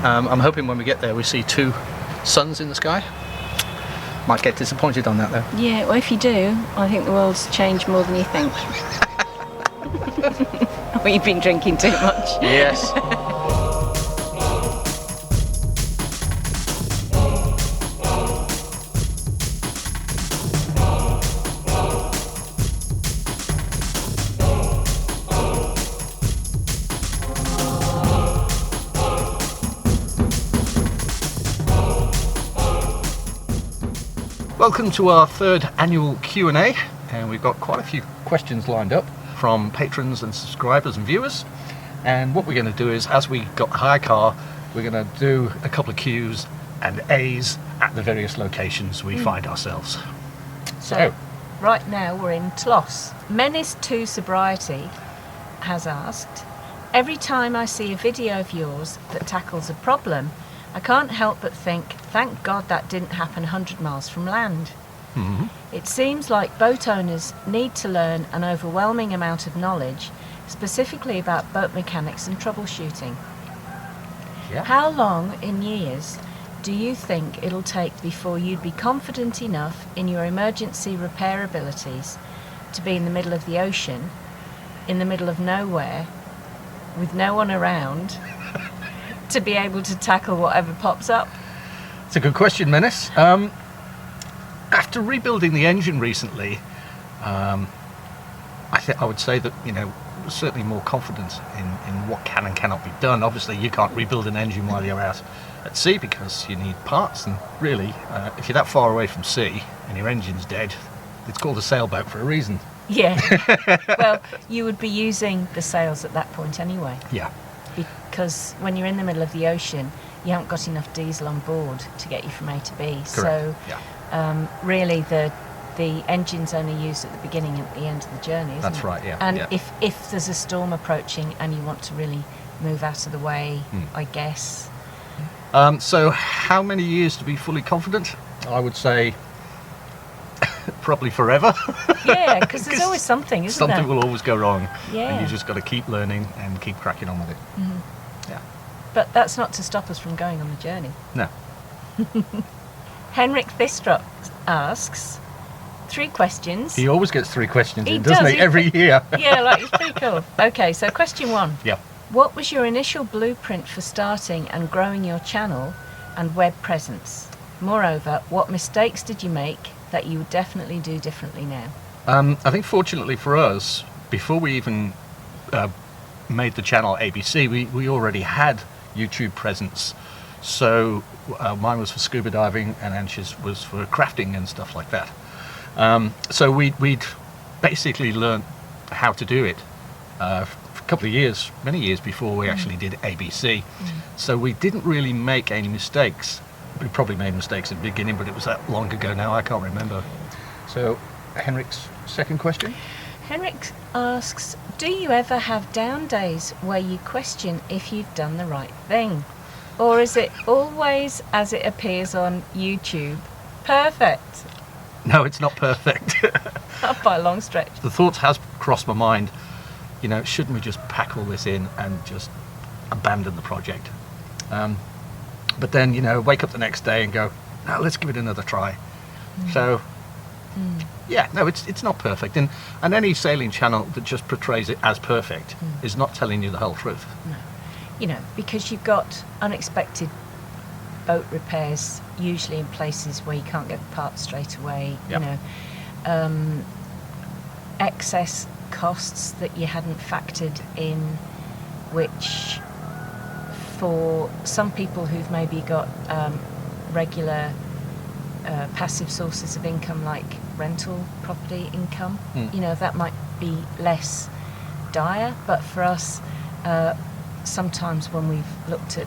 I'm hoping when we get there we see 2 suns in the sky. Might get disappointed on that though. Yeah, well, if you do, I think the world's changed more than you think. Or you've been drinking too much. Yes. Welcome to our 3rd annual Q&A, and we've got quite a few questions lined up from patrons and subscribers and viewers. And what we're going to do is, as we got hire car, we're going to do a couple of Q's and A's at the various locations we find ourselves. So, right now we're in Tlos. Menace2 Sobriety has asked, every time I see a video of yours that tackles a problem, I can't help but think, thank God that didn't happen 100 miles from land. Mm-hmm. It seems like boat owners need to learn an overwhelming amount of knowledge, specifically about boat mechanics and troubleshooting. Yeah. How long in years do you think it'll take before you'd be confident enough in your emergency repair abilities to be in the middle of the ocean, in the middle of nowhere, with no one around, to be able to tackle whatever pops up? It's a good question, Menace. After rebuilding the engine recently, I would say that, certainly more confident in what can and cannot be done. Obviously, you can't rebuild an engine while you're out at sea because you need parts, and really, if you're that far away from sea and your engine's dead, it's called a sailboat for a reason. Yeah. Well, you would be using the sails at that point anyway. Yeah. Because when you're in the middle of the ocean, you haven't got enough diesel on board to get you from A to B. Correct. So Yeah. Really the engine's only used at the beginning and at the end of the journey, isn't That's it? right, yeah. And yeah. if there's a storm approaching and you want to really move out of the way, I guess. So how many years to be fully confident? I would say probably forever. Yeah, because there's always something, isn't there? Something will always go wrong. Yeah. And you just got to keep learning and keep cracking on with it. Mm-hmm. Yeah. But that's not to stop us from going on the journey. No. Henrik Thistrup asks 3 questions. He always gets 3 questions He in, doesn't does, he? Every year. Yeah, it's pretty cool. Okay, so question 1. Yeah. What was your initial blueprint for starting and growing your channel and web presence? Moreover, what mistakes did you make that you would definitely do differently now? I think fortunately for us, before we even made the channel ABC, we already had YouTube presence. So mine was for scuba diving and Ansh's was for crafting and stuff like that. So we'd basically learned how to do it for a couple of years, many years before we actually did ABC. So we didn't really make any mistakes. We probably made mistakes at the beginning, but it was that long ago now, I can't remember. So Henrik's second question? Henrik asks, do you ever have down days where you question if you've done the right thing? Or is it always as it appears on YouTube? Perfect. No, it's not perfect. Not by a long stretch. The thought has crossed my mind, shouldn't we just pack all this in and just abandon the project? But then, wake up the next day and go, no, let's give it another try. So, yeah, no, it's not perfect. And any sailing channel that just portrays it as perfect is not telling you the whole truth. No. Because you've got unexpected boat repairs, usually in places where you can't get the parts straight away, Yep. Excess costs that you hadn't factored in, which for some people who've maybe got regular passive sources of income like rental property income, that might be less dire, but for us sometimes when we've looked at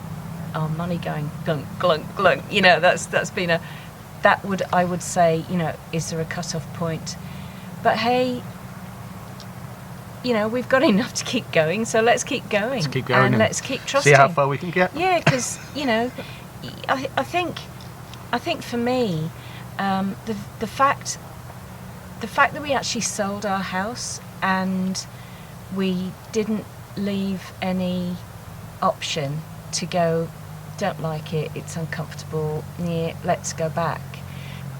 our money going glunk glunk glunk, that's been I would say, is there a cut-off point? But hey, we've got enough to keep going, so let's keep going. Let's keep going and let's keep trusting. See how far we can get. Yeah, because I think for me, the fact that we actually sold our house and we didn't leave any option to go don't like it, it's uncomfortable, yeah, let's go back,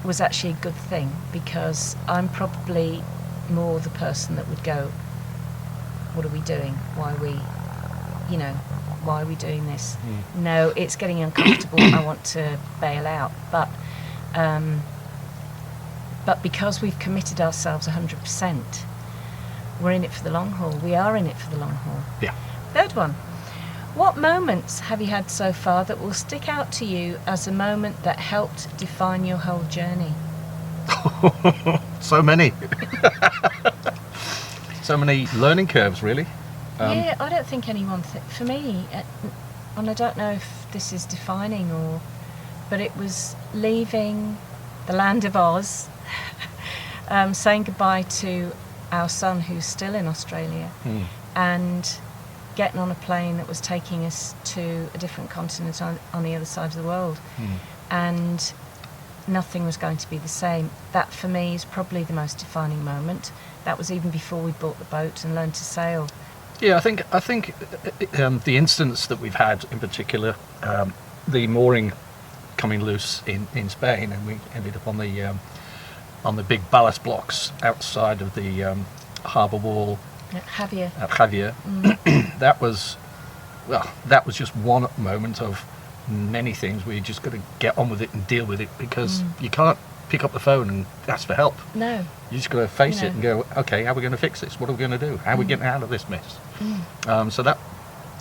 was actually a good thing, because I'm probably more the person that would go, what are we doing? Why are we doing this? No, it's getting uncomfortable, I want to bail out. But because we've committed ourselves 100%, we're in it for the long haul. We are in it for the long haul. Yeah. Third one. What moments have you had so far that will stick out to you as a moment that helped define your whole journey? So many. So many learning curves, really. Yeah, I don't think anyone... for me, and I don't know if this is defining but it was leaving the land of Oz, saying goodbye to our son who's still in Australia, and getting on a plane that was taking us to a different continent on the other side of the world. And nothing was going to be the same. That for me is probably the most defining moment. That was even before we bought the boat and learned to sail. Yeah, I think the instance that we've had in particular, the mooring coming loose in Spain, and we ended up on the big ballast blocks outside of the harbour wall At Javier. That was just one moment of many things where you just got to get on with it and deal with it, because you can't pick up the phone and ask for help. No. You just got to face it and go, okay, how are we going to fix this? What are we going to do? How are we getting out of this mess? So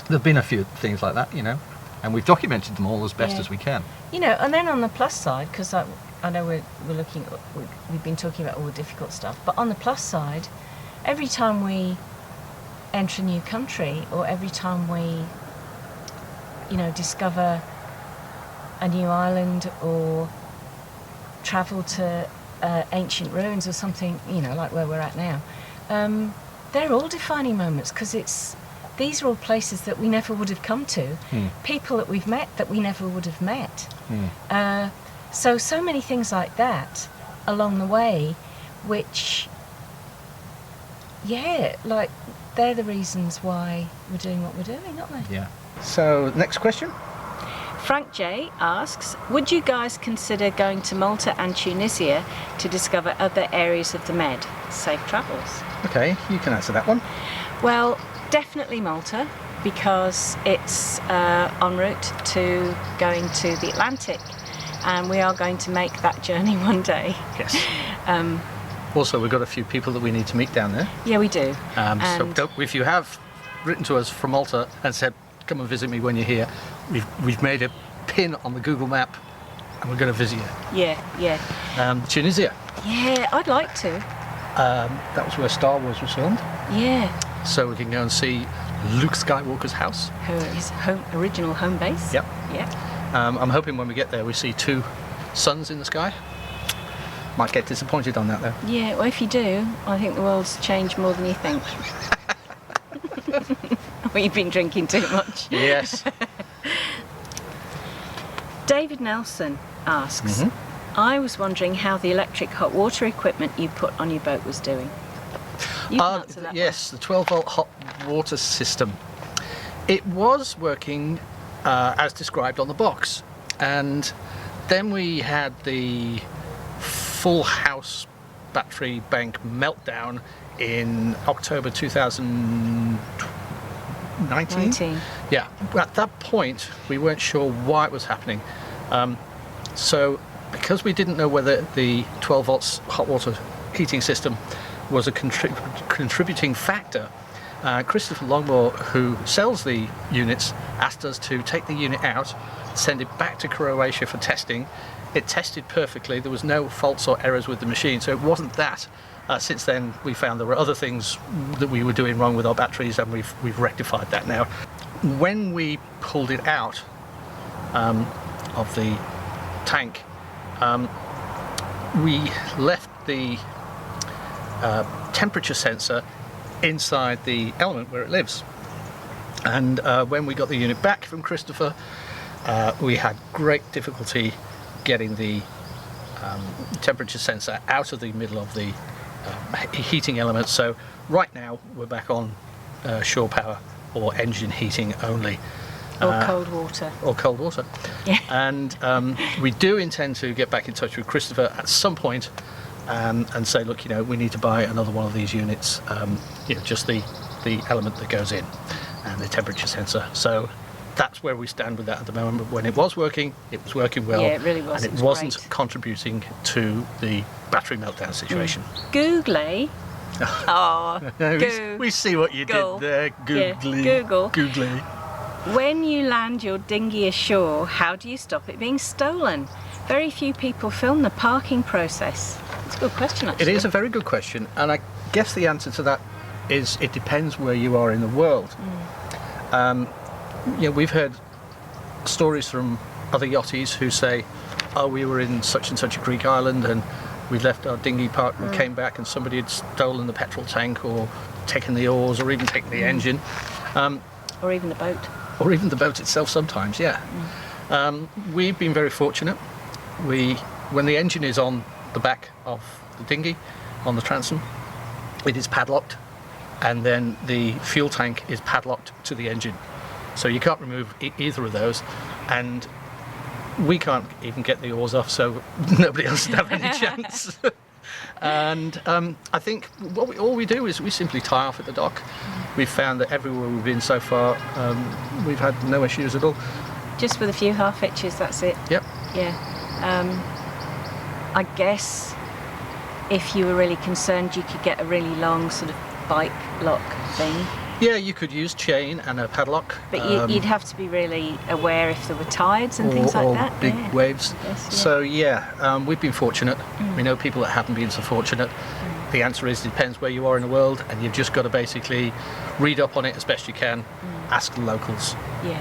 there've been a few things like that, and we've documented them all as best as we can. And then on the plus side, because I know we've been talking about all the difficult stuff, but on the plus side, every time we enter a new country, or every time we, discover a new island or travel to ancient ruins or something, like where we're at now, they're all defining moments, because these are all places that we never would have come to, people that we've met that we never would have met. So many things like that along the way, which, they're the reasons why we're doing what we're doing, aren't they? Yeah. So, next question. Frank J asks, would you guys consider going to Malta and Tunisia to discover other areas of the Med? Safe travels. Okay, you can answer that one. Well, definitely Malta, because it's en route to going to the Atlantic, and we are going to make that journey one day. Yes. Also, we've got a few people that we need to meet down there. Yeah, we do. So if you have written to us from Malta and said, come and visit me when you're here, we've made a pin on the Google map, and we're going to visit you. Yeah. Tunisia. Yeah, I'd like to. That was where Star Wars was filmed. Yeah. So we can go and see Luke Skywalker's house. His original home base. Yep. Yeah. I'm hoping when we get there we see 2 suns in the sky. Might get disappointed on that though. Yeah, well, if you do, I think the world's changed more than you think. Well, you've been drinking too much. Yes. David Nelson asks, I was wondering how the electric hot water equipment you put on your boat was doing. You can answer that yes, the 12-volt hot water system. It was working as described on the box, and then we had the full house battery bank meltdown in October 2019. Yeah, at that point we weren't sure why it was happening, so because we didn't know whether the 12 volts hot water heating system was a contributing factor, Christopher Longmore, who sells the units, asked us to take the unit out, send it back to Croatia for testing. It tested perfectly. There was no faults or errors with the machine, so it wasn't that. Since then, we found there were other things that we were doing wrong with our batteries, and we've rectified that now. When we pulled it out of the tank, we left the temperature sensor inside the element where it lives. And when we got the unit back from Christopher, we had great difficulty getting the temperature sensor out of the middle of the heating element. So right now we're back on shore power or engine heating only. Or cold water. Or cold water. Yeah. And we do intend to get back in touch with Christopher at some point and say, look, we need to buy another one of these units, just the element that goes in and the temperature sensor. So that's where we stand with that at the moment. But when it was working well. Yeah, it really was. And It was wasn't great. contributing to the battery meltdown situation. Googly. Oh, We see what you Google. did there. Yeah, Googly. Google. Googly. When you land your dinghy ashore, how do you stop it being stolen? Very few people film the parking process. It's a good question, It actually. is a very good question, and I guess the answer to that is it depends where you are in the world. We've heard stories from other yachties who say, oh, we were in such and such a Greek island and we left our dinghy parked and we came back and somebody had stolen the petrol tank or taken the oars or even taken the engine. Or even the boat. Or even the boat itself sometimes, yeah. We've been very fortunate. When the engine is on the back of the dinghy, on the transom, it is padlocked, and then the fuel tank is padlocked to the engine. So you can't remove either of those, and we can't even get the oars off, so nobody else would have any chance. And I think all we do is we simply tie off at the dock. We've found that everywhere we've been so far, we've had no issues at all. Just with a few half hitches, that's it. Yep. Yeah. I guess if you were really concerned, you could get a really long sort of bike lock thing. Yeah, you could use chain and a padlock. But you'd have to be really aware if there were tides and things like or that. big Yeah. waves. Yes, yeah. So we've been fortunate. We know people that haven't been so fortunate. The answer is it depends where you are in the world, and you've just got to basically read up on it as best you can, ask the locals. Yeah.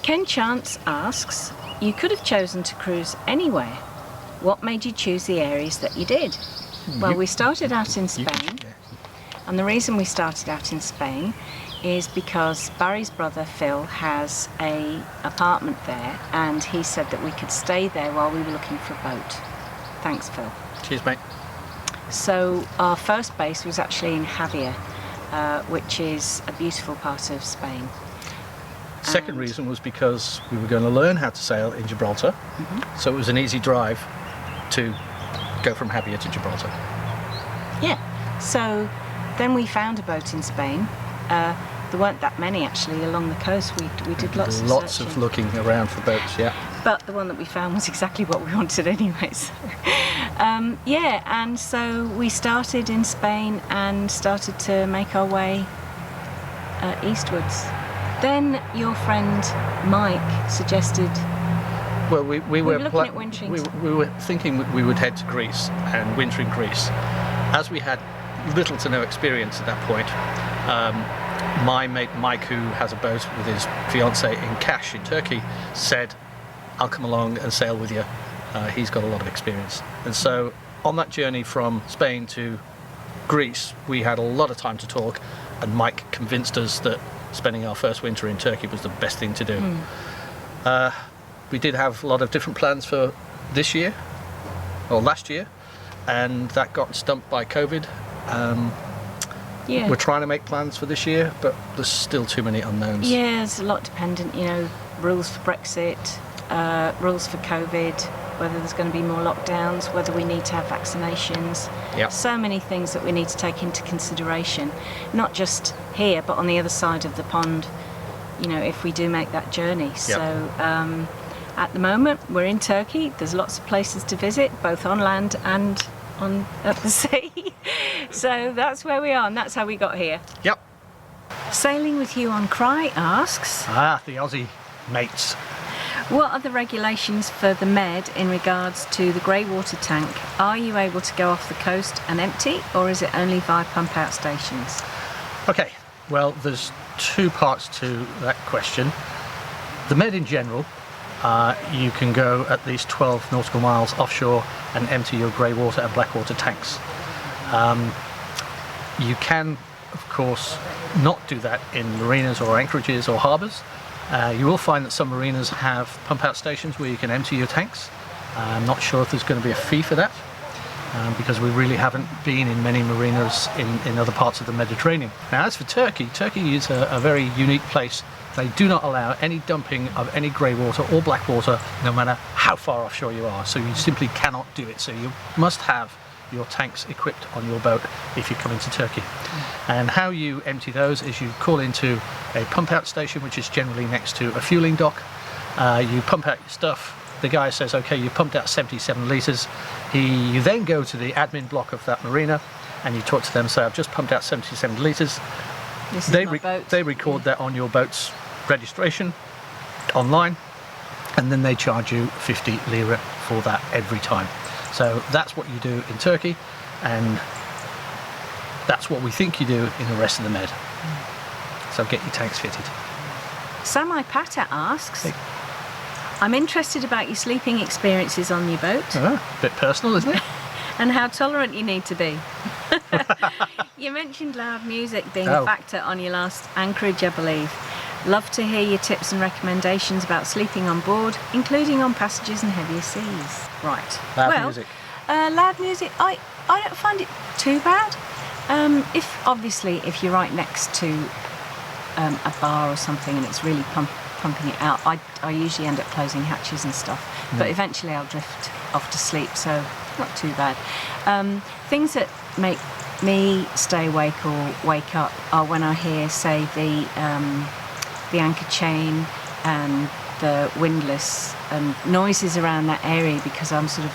Ken Chance asks, you could have chosen to cruise anywhere. What made you choose the areas that you did? Well, we started out in Spain. And the reason we started out in Spain is because Barry's brother Phil has an apartment there, and he said that we could stay there while we were looking for a boat. Thanks, Phil. Cheers, mate. So our first base was actually in Javier, which is a beautiful part of Spain. Second And- reason was because we were going to learn how to sail in Gibraltar, so it was an easy drive to go from Javier to Gibraltar. Yeah. So then we found a boat in Spain. There weren't that many actually along the coast. We did lots of of searching. looking around for boats, yeah. But the one that we found was exactly what we wanted anyways. And so we started in Spain and started to make our way eastwards. Then your friend Mike suggested, Well, we were looking at wintering. we were thinking we would head to Greece and winter in Greece. As we had little to no experience at that point, my mate Mike, who has a boat with his fiancée in Kaş in Turkey, said, I'll come along and sail with you. He's got a lot of experience. And so on that journey from Spain to Greece, we had a lot of time to talk, and Mike convinced us that spending our first winter in Turkey was the best thing to do. We did have a lot of different plans for this year, or last year, and that got stumped by COVID. yeah. We're trying to make plans for this year, but there's still too many unknowns. Yeah, there's a lot dependent, rules for Brexit, rules for COVID, whether there's going to be more lockdowns, whether we need to have vaccinations. Yep. So many things that we need to take into consideration, not just here, but on the other side of the pond, if we do make that journey. So at the moment, we're in Turkey. There's lots of places to visit, both on land and at the sea. So that's where we are, and that's how we got here. Yep. Sailing with you on Cry asks, The Aussie mates. what are the regulations for the Med in regards to the grey water tank? Are you able to go off the coast and empty, or is it only via pump out stations? Okay, well, there's two parts to that question. The Med in general, you can go at least 12 nautical miles offshore and empty your grey water and black water tanks. You can, of course, not do that in marinas or anchorages or harbours. You will find that some marinas have pump out stations where you can empty your tanks. I'm not sure if there's going to be a fee for that. because we really haven't been in many marinas in other parts of the Mediterranean. Now, as for Turkey, Turkey is a very unique place. They do not allow any dumping of any grey water or black water, no matter how far offshore you are. So you simply cannot do it. So you must have your tanks equipped on your boat if you come into Turkey. And how you empty those is you call into a pump out station, which is generally next to a fueling dock. You pump out your stuff. The guy says, okay, you pumped out 77 litres. You then go to the admin block of that marina and you talk to them, say, I've just pumped out 77 litres. They record that on your boat's registration online, and then they charge you 50 lira for that every time. So that's what you do in Turkey, and that's what we think you do in the rest of the Med. So get your tanks fitted. Samai Pata asks, Hey. I'm interested about your sleeping experiences on your boat A bit personal, isn't it? and how tolerant you need to be. You mentioned loud music being Oh. a factor on your last anchorage, I believe. Love to hear your tips and recommendations about sleeping on board, including on passages and heavier seas. Right. Loud music. Loud music, I don't find it too bad. If you're right next to a bar or something and it's really pumping it out, I usually end up closing hatches and stuff. But eventually I'll drift off to sleep, so not too bad. Things that make me stay awake or wake up are when I hear, say, the anchor chain and the windlass and noises around that area, because I'm sort of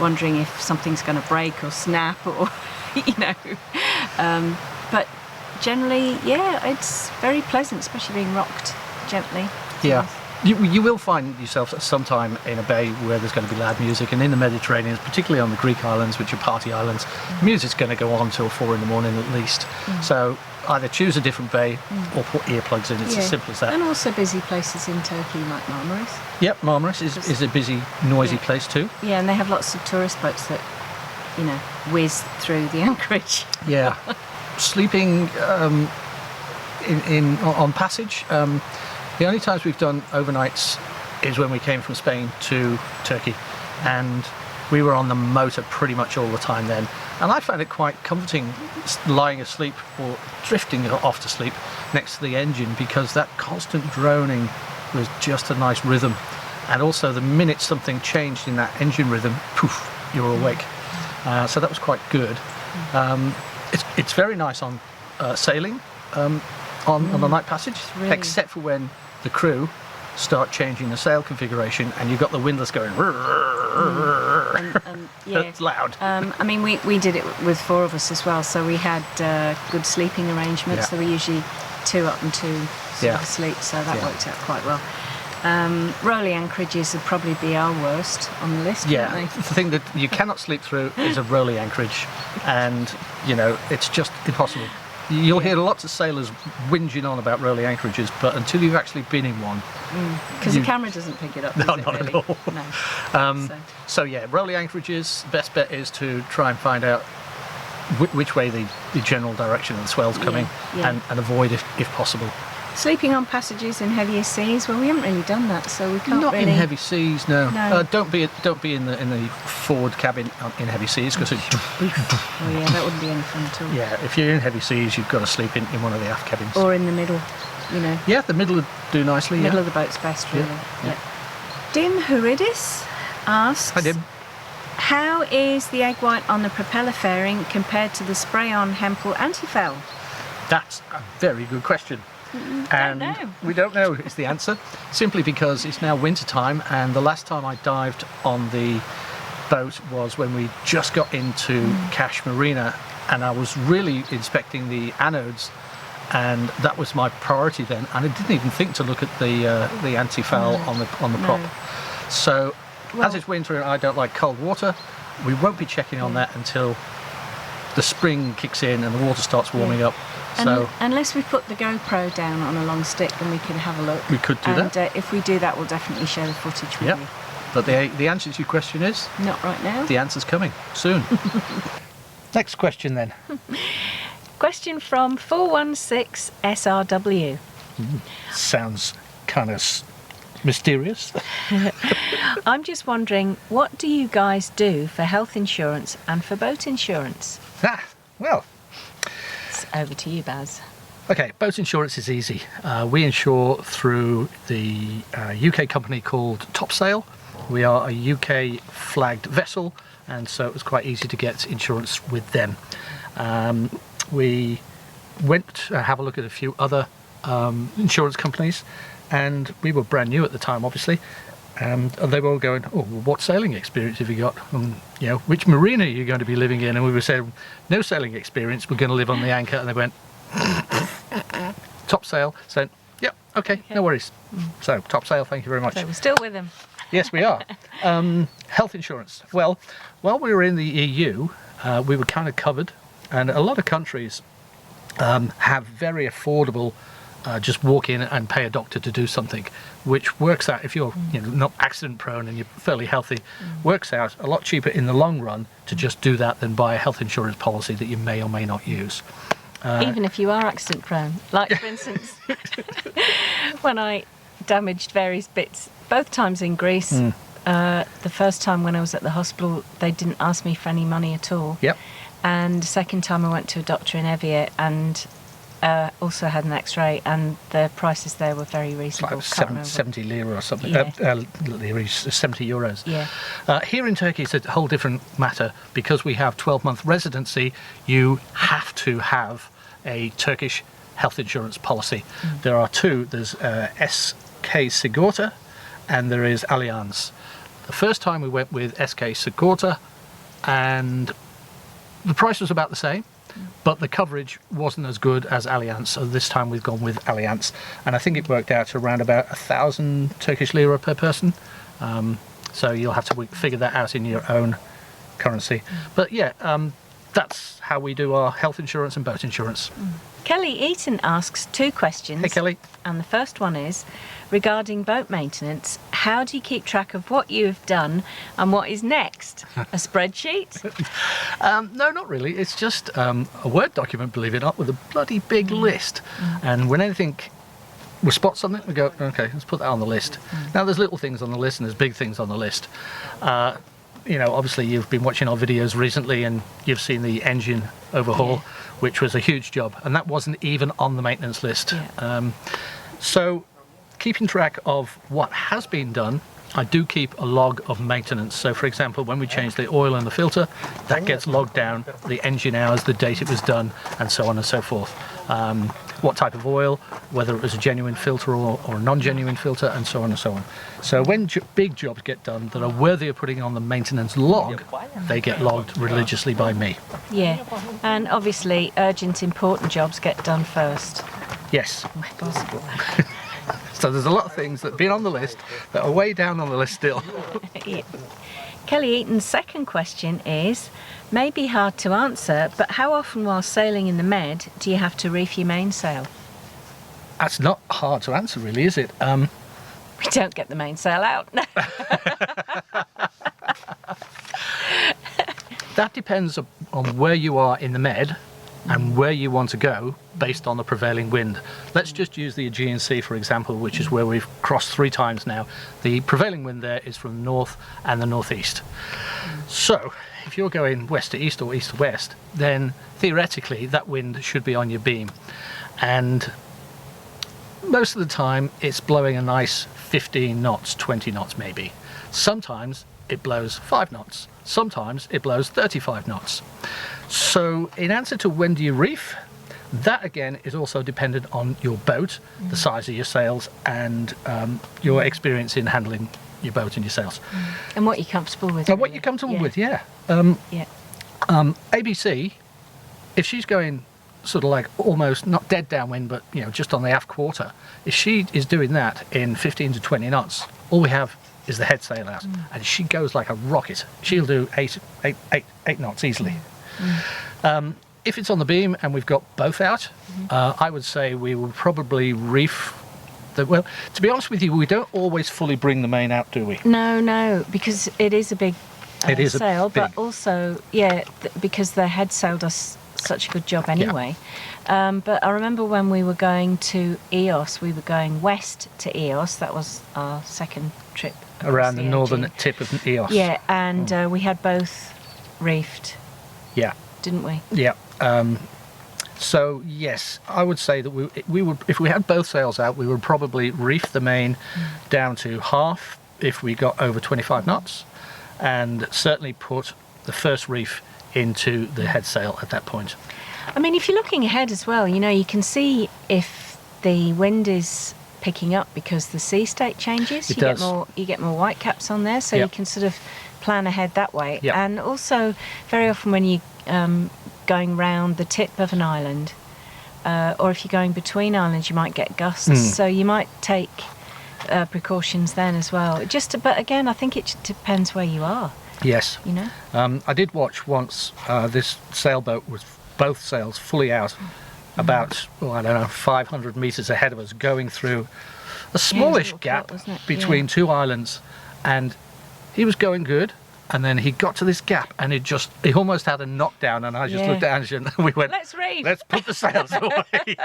wondering if something's going to break or snap or, but generally, yeah, it's very pleasant, especially being rocked gently. Yeah. You will find yourself at some time in a bay where there's going to be loud music, and in the Mediterranean, particularly on the Greek islands, which are party islands, music's going to go on till 4 in the morning at least. So either choose a different bay or put earplugs in. It's as simple as that. And also busy places in Turkey like Marmaris. Yep, Marmaris is a busy, noisy place too. Yeah, and they have lots of tourist boats that, whiz through the anchorage. Yeah. Sleeping on passage. The only times we've done overnights is when we came from Spain to Turkey, and we were on the motor pretty much all the time then. And I found it quite comforting lying asleep or drifting off to sleep next to the engine, because that constant droning was just a nice rhythm. And also the minute something changed in that engine rhythm, poof, you were awake. So that was quite good. It's very nice on sailing on the night passage, Really? except for when the crew start changing the sail configuration and you've got the windlass going. Yeah. It's loud. We did it with 4 of us as well, so we had good sleeping arrangements. Yeah. So we usually 2 up and 2 Yeah. asleep, so that Yeah. worked out quite well. Rolly anchorages would probably be our worst on the list, Yeah, wouldn't the thing that you cannot sleep through is a rolly anchorage, and it's just impossible. You'll hear lots of sailors whinging on about rolly anchorages, but until you've actually been in one, Because the camera doesn't pick it up, does No, it, not at really? all. No. So yeah, rolly anchorages. Best bet is to try and find out which way the general direction of the swell's coming, yeah. and avoid if possible. Sleeping on passages in heavier seas, well, we haven't really done that, so we can't Not really... in heavy seas, no. No. Don't be in the forward cabin in heavy seas, because Oh yeah, that wouldn't be any fun at all. yeah, if you're in heavy seas, you've got to sleep in one of the aft cabins. Or in the middle, Yeah, the middle would do nicely. middle yeah. of the boat's best, really. yeah. Dim Huridis asks, Hi, Dim. how is the egg white on the propeller fairing compared to the spray-on Hempel anti-foul? That's a very good question. And know. we don't know is the answer, simply because it's now winter time, and the last time I dived on the boat was when we just got into Cash Marina, and I was really inspecting the anodes, and that was my priority then, and I didn't even think to look at the anti-foul on the prop. So Well- as it's winter and I don't like cold water, we won't be checking on that until the spring kicks in and the water starts warming up. So Unless we put the GoPro down on a long stick, then we can have a look. we could do and that. If we do that, we'll definitely share the footage with Yep. you. But the answer to your question is, Not right now. the answer's coming soon. Next question then. Question from 416 SRW. Sounds kind of mysterious. I'm just wondering, what do you guys do for health insurance and for boat insurance? Well, It's over to you, Baz. okay, boat insurance is easy. We insure through the UK company called Topsail. We are a UK flagged vessel, and so it was quite easy to get insurance with them. We went to have a look at a few other insurance companies, and we were brand new at the time, obviously. And they were all going, "Oh, well, what sailing experience have you got? Which marina are you going to be living in?" And we were saying, "No sailing experience. We're going to live on the anchor." And they went, "Topsail." So, "Yep, okay, no worries." So, Topsail, thank you very much. So we're still with them. Yes, we are. Health insurance. Well, while we were in the EU, we were kind of covered, and a lot of countries have very affordable. Just walk in and pay a doctor to do something, which works out, if you're not accident prone and you're fairly healthy, works out a lot cheaper in the long run to just do that than buy a health insurance policy that you may or may not use. Even if you are accident prone. Like, for instance, when I damaged various bits, both times in Greece, the first time when I was at the hospital, they didn't ask me for any money at all. Yep. And the second time I went to a doctor in Evian and also had an X-ray, and the prices there were very reasonable. It's like 70 lira or something. Yeah. Lira is 70 euros. Yeah. Here in Turkey, it's a whole different matter. Because we have 12-month residency, you have to have a Turkish health insurance policy. There are two. There's SK Sigorta and there is Allianz. The first time we went with SK Sigorta, and the price was about the same, but the coverage wasn't as good as Allianz. So this time we've gone with Allianz, and I think it worked out to around about 1,000 Turkish lira per person. So you'll have to figure that out in your own currency. But yeah, that's how we do our health insurance and boat insurance. Kelly Eaton asks two questions. Hey, Kelly. And the first one is, regarding boat maintenance, how do you keep track of what you have done and what is next? A spreadsheet? No, not really. It's just a Word document, believe it or not, with a bloody big list. And when we spot something, we go, okay, let's put that on the list. Now, there's little things on the list and there's big things on the list. Obviously you've been watching our videos recently and you've seen the engine overhaul, which was a huge job, and that wasn't even on the maintenance list. So keeping track of what has been done, I do keep a log of maintenance. So for example, when we change the oil in the filter, that gets logged down, the engine hours, the date it was done, and so on and so forth. What type of oil, whether it was a genuine filter or a non-genuine filter, and so on and so on. So when big jobs get done that are worthy of putting on the maintenance log, they get logged religiously by me. Yeah. And obviously, urgent, important jobs get done first. Yes. Where possible. So there's a lot of things that have been on the list that are way down on the list still. Yeah. Kelly Eaton's second question is, may be hard to answer, but how often while sailing in the Med do you have to reef your mainsail? That's not hard to answer, really, is it? We don't get the mainsail out. That depends on where you are in the Med and where you want to go based on the prevailing wind. Let's just use the Aegean Sea, for example, which is where we've crossed 3 times now. The prevailing wind there is from the north and the northeast. So if you're going west to east or east to west, then theoretically that wind should be on your beam. And most of the time it's blowing a nice 15 knots, 20 knots maybe. Sometimes it blows 5 knots. Sometimes it blows 35 knots. So in answer to when do you reef, that again is also dependent on your boat, the size of your sails, and your experience in handling your boat and your sails. And what you're comfortable with. And what really. you're comfortable Yeah. with, yeah. Yeah. ABC, if she's going sort of like almost not dead downwind, but just on the aft quarter, if she is doing that in 15 to 20 knots, all we have is the head sail out, and she goes like a rocket. She'll do 8 knots easily. If it's on the beam and we've got both out, I would say we will probably reef. Well, to be honest with you, we don't always fully bring the main out, do we? No, because it is a big It is a sail, big- but also, because the head sail does such a good job anyway. But I remember when we were going to Eos, we were going west to Eos. That was our second trip across Around the northern Aegean. tip of Eos. Yeah, and we had both reefed, Yeah. didn't we? Yeah. So yes, I would say that we would, if we had both sails out, we would probably reef the main down to half if we got over 25 knots, and certainly put the first reef into the head sail at that point. I mean, if you're looking ahead as well, you know, you can see if the wind is picking up because the sea state changes. It you does. get more white caps on there, so Yep. you can sort of plan ahead that way. Yep. And also, very often when you going round the tip of an island, or if you're going between islands, you might get gusts. So you might take precautions then as well. But again, I think it depends where you are. Yes. You know. I did watch once this sailboat with both sails fully out, about, I don't know, 500 metres ahead of us, going through a smallish little gap cut, wasn't it? between Yeah. two islands, and he was going good, and then he got to this gap, and he almost had a knockdown, and I just Yeah. looked at Angela and we went, Let's reef. let's put the sails away.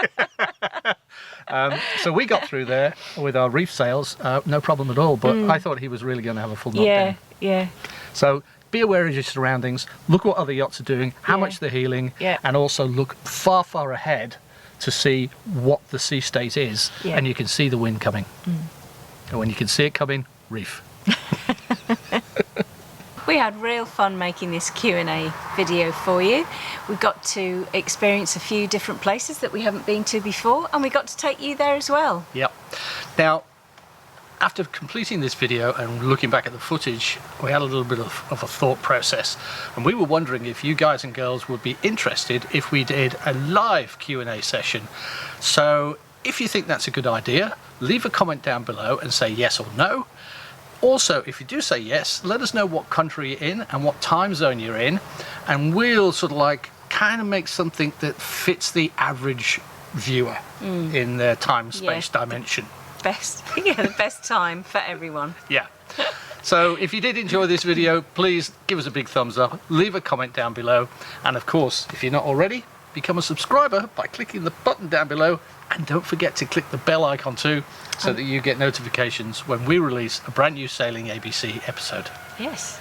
So we got through there with our reef sails, no problem at all, but I thought he was really going to have a full knockdown. Yeah. So be aware of your surroundings, look what other yachts are doing, how Yeah. much they're heeling, Yeah. and also look far, far ahead to see what the sea state is, Yeah. and you can see the wind coming. And when you can see it coming, reef. We had real fun making this Q&A video for you. We got to experience a few different places that we haven't been to before, and we got to take you there as well. Yep. Now, after completing this video and looking back at the footage, we had a little bit of a thought process, and we were wondering if you guys and girls would be interested if we did a live Q&A session. So if you think that's a good idea, leave a comment down below and say yes or no. Also, if you do say yes, let us know what country you're in and what time zone you're in, and we'll sort of like kind of make something that fits the average viewer in their time space dimension. The best time for everyone. Yeah. So if you did enjoy this video, please give us a big thumbs up, leave a comment down below, and of course, if you're not already, become a subscriber by clicking the button down below, and don't forget to click the bell icon too, so that you get notifications when we release a brand new Sailing ABC episode. Yes.